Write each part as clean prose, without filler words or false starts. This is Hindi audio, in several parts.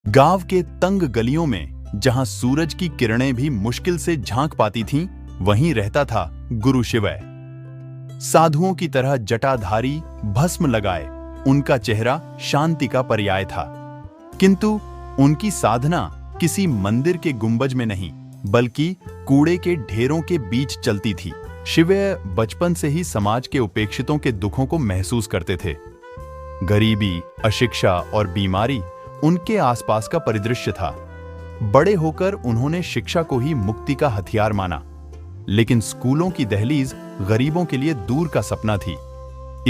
गांव के तंग गलियों में जहां सूरज की किरणें भी मुश्किल से झांक पाती थीं, वहीं रहता था गुरु शिवय। साधुओं की तरह जटाधारी, भस्म लगाए उनका चेहरा शांति का पर्याय था। किंतु उनकी साधना किसी मंदिर के गुंबज में नहीं, बल्कि कूड़े के ढेरों के बीच चलती थी। शिवय बचपन से ही समाज के उपेक्षितों के दुखों को महसूस करते थे। गरीबी, अशिक्षा और बीमारी उनके आसपास का परिदृश्य था। बड़े होकर उन्होंने शिक्षा को ही मुक्ति का हथियार माना, लेकिन स्कूलों की दहलीज गरीबों के लिए दूर का सपना थी।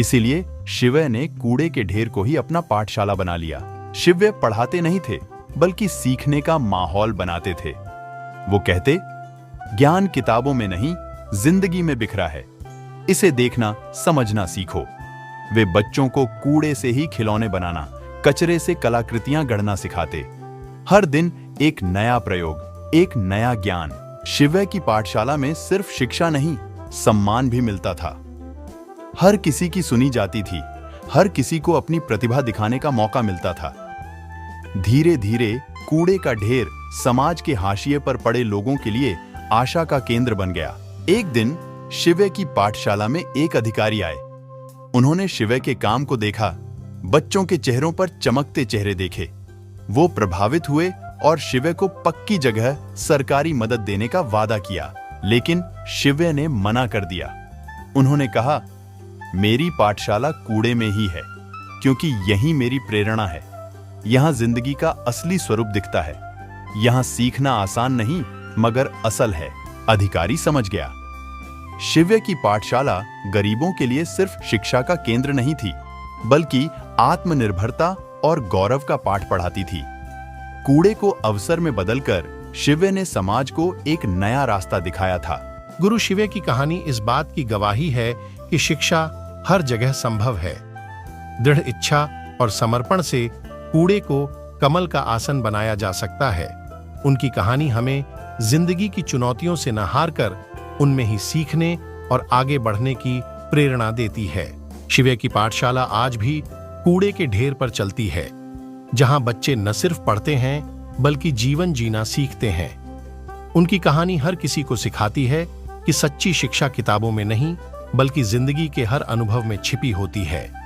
इसीलिए शिवय ने कूड़े के ढेर को ही अपना पाठशाला बना लिया। शिवय पढ़ाते नहीं थे, बल्कि सीखने का माहौल बनाते थे। वो कहते, ज्ञान किताबों में नहीं, जिंदगी में बिखरा है, इसे देखना समझना सीखो। वे बच्चों को कूड़े से ही खिलौने बनाना, कचरे से कलाकृतियां गढ़ना सिखाते। हर दिन एक नया प्रयोग, एक नया ज्ञान। शिवय की पाठशाला में सिर्फ शिक्षा नहीं, सम्मान भी मिलता था। हर किसी की सुनी जाती थी, हर किसी को अपनी प्रतिभा दिखाने का मौका मिलता था। धीरे धीरे कूड़े का ढेर समाज के हाशिए पर पड़े लोगों के लिए आशा का केंद्र बन गया। एक दिन शिवय की पाठशाला में एक अधिकारी आए। उन्होंने शिवय के काम को देखा, बच्चों के चेहरों पर चमकते चेहरे देखे। वो प्रभावित हुए और शिवय को पक्की जगह सरकारी मदद देने का वादा किया, लेकिन शिवय ने मना कर दिया। उन्होंने कहा, मेरी पाठशाला कूड़े में ही है, क्योंकि यही मेरी प्रेरणा है। यहां जिंदगी का असली स्वरूप दिखता है। यहां सीखना आसान नहीं, मगर असल है। अधिकारी समझ गया। शिवय की पाठशाला गरीबों के लिए सिर्फ शिक्षा का केंद्र नहीं थी, बल्कि आत्मनिर्भरता और गौरव का पाठ पढ़ाती थी। कूड़े को अवसर में बदलकर शिवय ने समाज को एक नया रास्ता दिखाया था। गुरु शिवय की कहानी इस बात की गवाही है कि शिक्षा हर जगह संभव है। दृढ़ इच्छा और समर्पण से कूड़े को कमल का आसन बनाया जा सकता है। उनकी कहानी हमें जिंदगी की चुनौतियों से न हारकर उनमें ही सीखने और आगे बढ़ने की प्रेरणा देती है। शिवय की पाठशाला आज भी कूड़े के ढेर पर चलती है, जहां बच्चे न सिर्फ पढ़ते हैं, बल्कि जीवन जीना सीखते हैं। उनकी कहानी हर किसी को सिखाती है कि सच्ची शिक्षा किताबों में नहीं, बल्कि जिंदगी के हर अनुभव में छिपी होती है।